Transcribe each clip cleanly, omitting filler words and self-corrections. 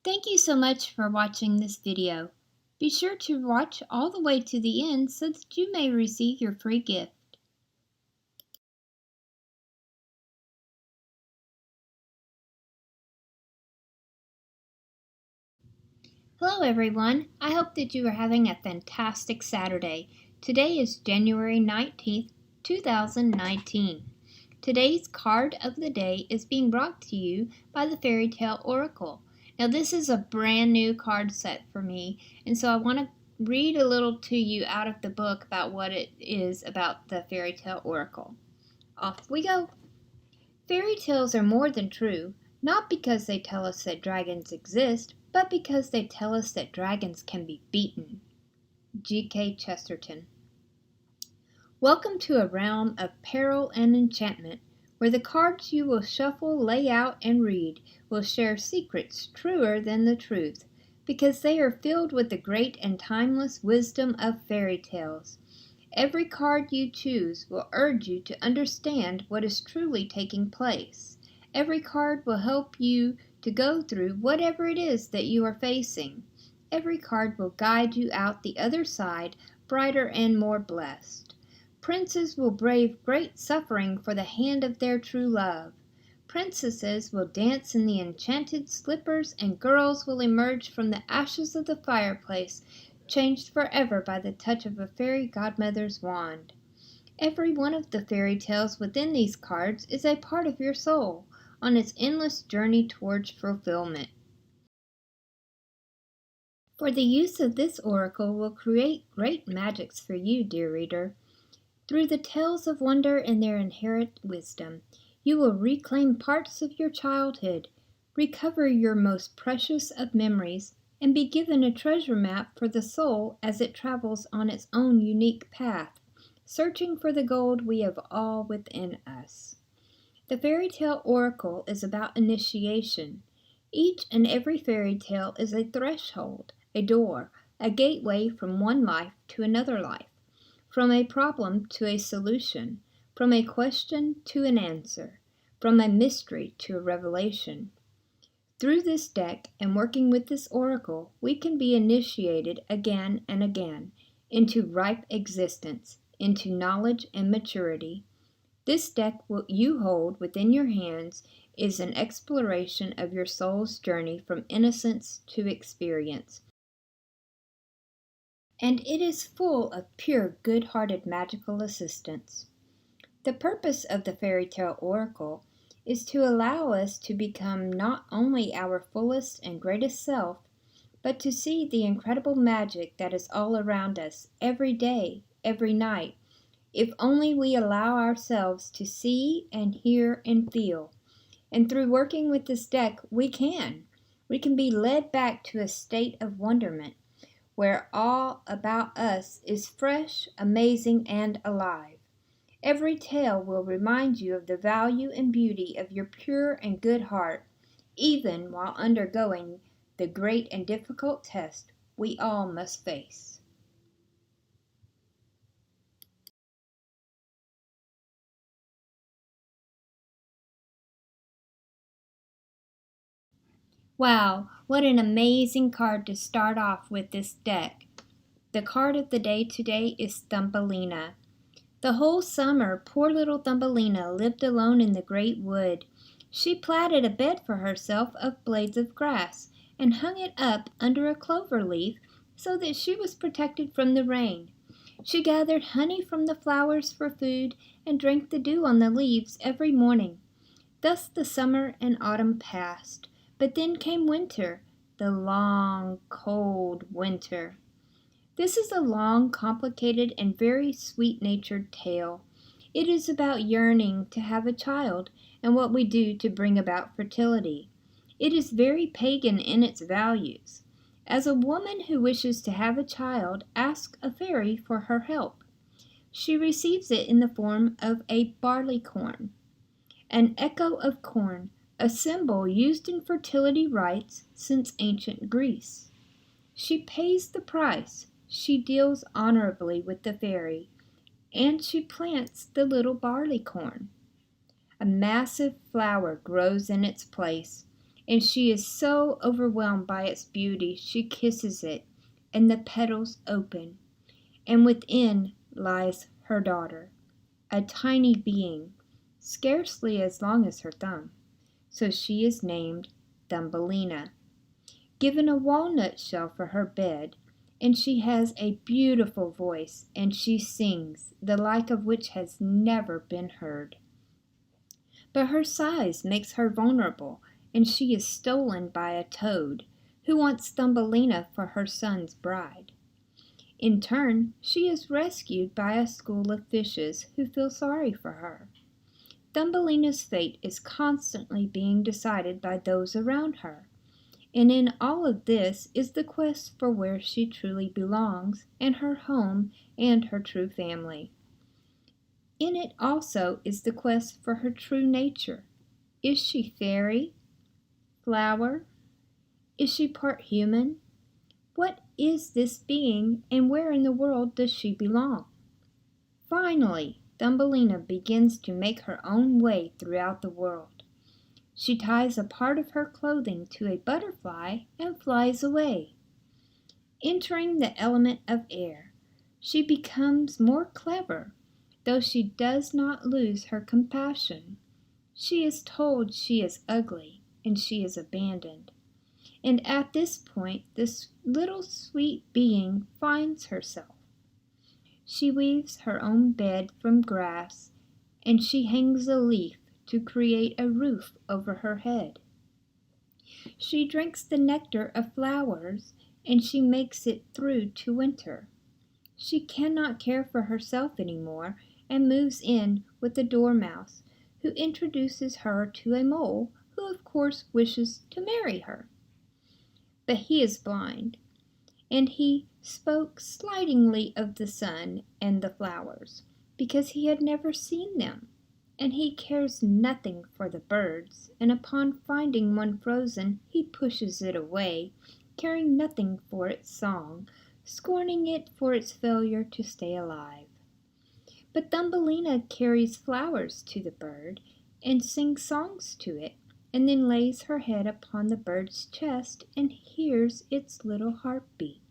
Thank you so much for watching this video. Be sure to watch all the way to the end so that you may receive your free gift. Hello everyone, I hope that you are having a fantastic Saturday. Today is January 19th, 2019. Today's card of the day is being brought to you by the Fairy Tale Oracle. Now this is a brand new card set for me, and so I want to read a little to you out of the book about what it is about the Fairy Tale Oracle. Off we go! Fairy tales are more than true, not because they tell us that dragons exist, but because they tell us that dragons can be beaten. G.K. Chesterton. Welcome to a realm of peril and enchantment, where the cards you will shuffle, lay out, and read will share secrets truer than the truth, because they are filled with the great and timeless wisdom of fairy tales. Every card you choose will urge you to understand what is truly taking place. Every card will help you to go through whatever it is that you are facing. Every card will guide you out the other side, brighter and more blessed. Princes will brave great suffering for the hand of their true love. Princesses will dance in the enchanted slippers, and girls will emerge from the ashes of the fireplace, changed forever by the touch of a fairy godmother's wand. Every one of the fairy tales within these cards is a part of your soul, on its endless journey towards fulfillment. For the use of this oracle will create great magics for you, dear reader. Through the tales of wonder and their inherent wisdom, you will reclaim parts of your childhood, recover your most precious of memories, and be given a treasure map for the soul as it travels on its own unique path, searching for the gold we have all within us. The Fairy Tale Oracle is about initiation. Each and every fairy tale is a threshold, a door, a gateway from one life to another life. From a problem to a solution, from a question to an answer, from a mystery to a revelation. Through this deck and working with this oracle, we can be initiated again and again into ripe existence, into knowledge and maturity. This deck you hold within your hands is an exploration of your soul's journey from innocence to experience. And it is full of pure, good-hearted magical assistance. The purpose of the Fairy Tale Oracle is to allow us to become not only our fullest and greatest self, but to see the incredible magic that is all around us every day, every night, if only we allow ourselves to see and hear and feel. And through working with this deck, we can be led back to a state of wonderment, where all about us is fresh, amazing, and alive. Every tale will remind you of the value and beauty of your pure and good heart, even while undergoing the great and difficult test we all must face. Wow, what an amazing card to start off with this deck. The card of the day today is Thumbelina. The whole summer, poor little Thumbelina lived alone in the great wood. She plaited a bed for herself of blades of grass, and hung it up under a clover leaf so that she was protected from the rain. She gathered honey from the flowers for food, and drank the dew on the leaves every morning. Thus the summer and autumn passed, but then came winter, the long, cold winter. This is a long, complicated, and very sweet-natured tale. It is about yearning to have a child and what we do to bring about fertility. It is very pagan in its values. As a woman who wishes to have a child asks a fairy for her help, she receives it in the form of a barley corn, an echo of corn, a symbol used in fertility rites since ancient Greece. She pays the price. She deals honorably with the fairy, and she plants the little barley corn. A massive flower grows in its place, and she is so overwhelmed by its beauty she kisses it, and the petals open, and within lies her daughter, a tiny being, scarcely as long as her thumb. So she is named Thumbelina, given a walnut shell for her bed, and she has a beautiful voice, and she sings, the like of which has never been heard. But her size makes her vulnerable, and she is stolen by a toad, who wants Thumbelina for her son's bride. In turn, she is rescued by a school of fishes who feel sorry for her. Thumbelina's fate is constantly being decided by those around her, and in all of this is the quest for where she truly belongs, and her home, and her true family. In it also is the quest for her true nature. Is she fairy? Flower? Is she part human? What is this being, and where in the world does she belong? Finally, Thumbelina begins to make her own way throughout the world. She ties a part of her clothing to a butterfly and flies away. Entering the element of air, she becomes more clever, though she does not lose her compassion. She is told she is ugly, and she is abandoned. And at this point, this little sweet being finds herself. She weaves her own bed from grass, and she hangs a leaf to create a roof over her head. She drinks the nectar of flowers, and she makes it through to winter. She cannot care for herself anymore, and moves in with the dormouse, who introduces her to a mole, who of course wishes to marry her. But he is blind, and he spoke slightingly of the sun and the flowers, because he had never seen them, and he cares nothing for the birds, and upon finding one frozen, he pushes it away, caring nothing for its song, scorning it for its failure to stay alive. But Thumbelina carries flowers to the bird, and sings songs to it, and then lays her head upon the bird's chest and hears its little heartbeat.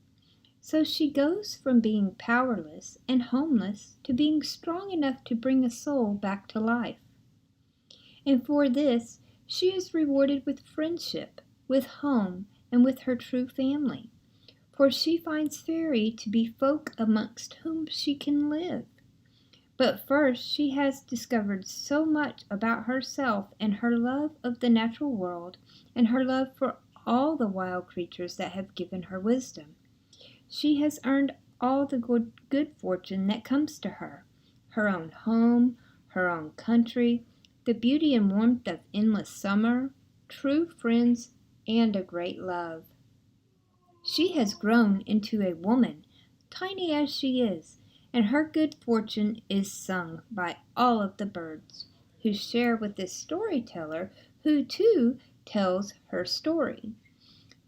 So she goes from being powerless and homeless to being strong enough to bring a soul back to life. And for this, she is rewarded with friendship, with home, and with her true family. For she finds fairy to be folk amongst whom she can live. But first, she has discovered so much about herself and her love of the natural world, and her love for all the wild creatures that have given her wisdom. She has earned all the good fortune that comes to her, her own home, her own country, the beauty and warmth of endless summer, true friends, and a great love. She has grown into a woman, tiny as she is, and her good fortune is sung by all of the birds, who share with this storyteller, who too tells her story.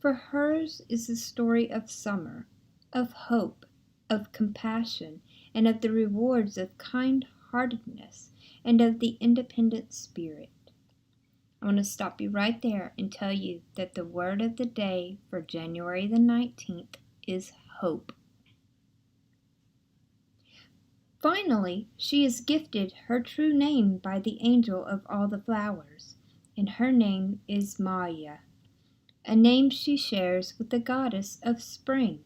For hers is the story of summer, of hope, of compassion, and of the rewards of kind-heartedness, and of the independent spirit. I want to stop you right there and tell you that the word of the day for January the 19th is hope. Finally, she is gifted her true name by the angel of all the flowers, and her name is Maya, a name she shares with the goddess of spring.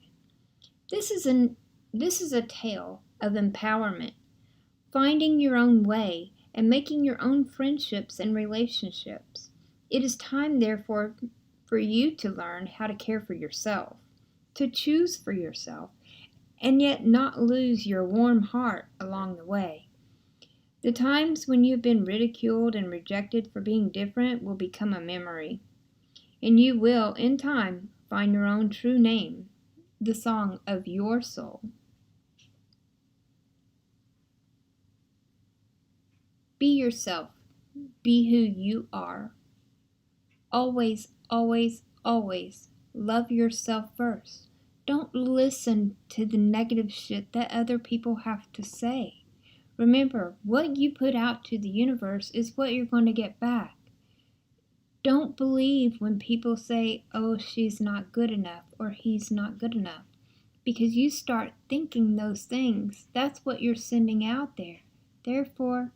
This is a tale of empowerment, finding your own way and making your own friendships and relationships. It is time, therefore, for you to learn how to care for yourself, to choose for yourself, and yet not lose your warm heart along the way. The times when you've been ridiculed and rejected for being different will become a memory, and you will, in time, find your own true name, the song of your soul. Be yourself. Be who you are. Always, always, always love yourself first. Don't listen to the negative shit that other people have to say. Remember, what you put out to the universe is what you're going to get back. Don't believe when people say, oh, she's not good enough or he's not good enough. Because you start thinking those things, that's what you're sending out there. Therefore,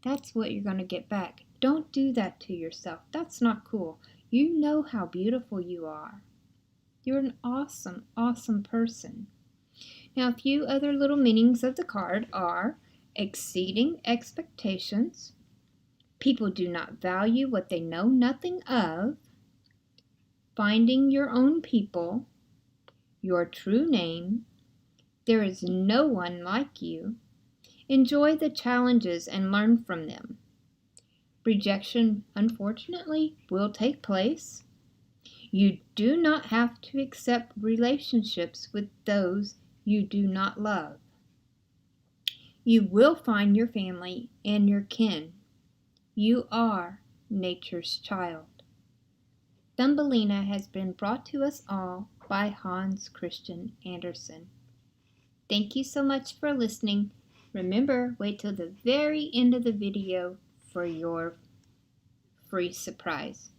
that's what you're going to get back. Don't do that to yourself. That's not cool. You know how beautiful you are. You're an awesome, awesome person. Now, a few other little meanings of the card are exceeding expectations, people do not value what they know nothing of, finding your own people, your true name, there is no one like you, enjoy the challenges and learn from them. Rejection, unfortunately, will take place. You do not have to accept relationships with those you do not love. You will find your family and your kin. You are nature's child. Thumbelina has been brought to us all by Hans Christian Andersen. Thank you so much for listening. Remember, wait till the very end of the video for your free surprise.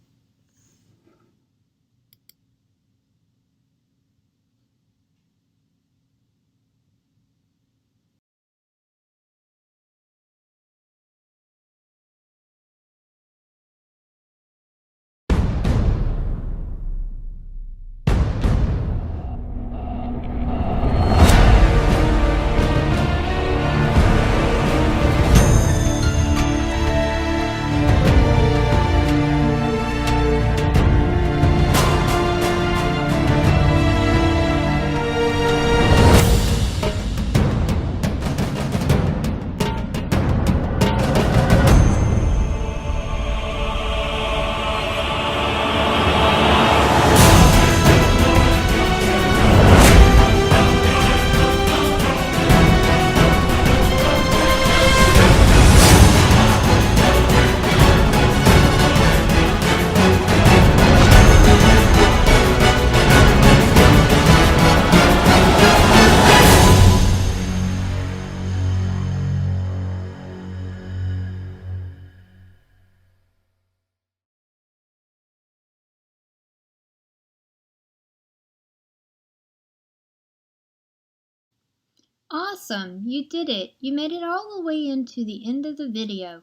Awesome! You did it! You made it all the way into the end of the video.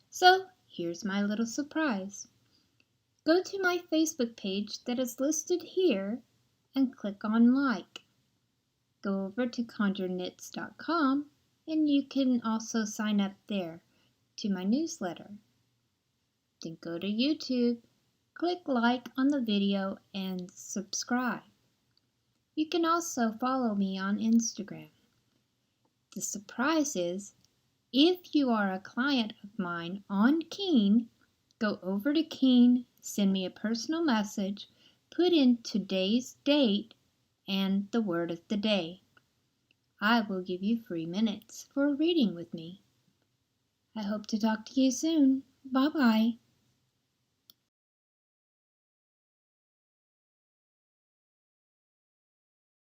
So, here's my little surprise. Go to my Facebook page that is listed here and click on like. Go over to conjureknits.com and you can also sign up there to my newsletter. Then go to YouTube, click like on the video and subscribe. You can also follow me on Instagram. The surprise is, if you are a client of mine on Keen, go over to Keen, send me a personal message, put in today's date and the word of the day. I will give you free minutes for a reading with me. I hope to talk to you soon. Bye-bye.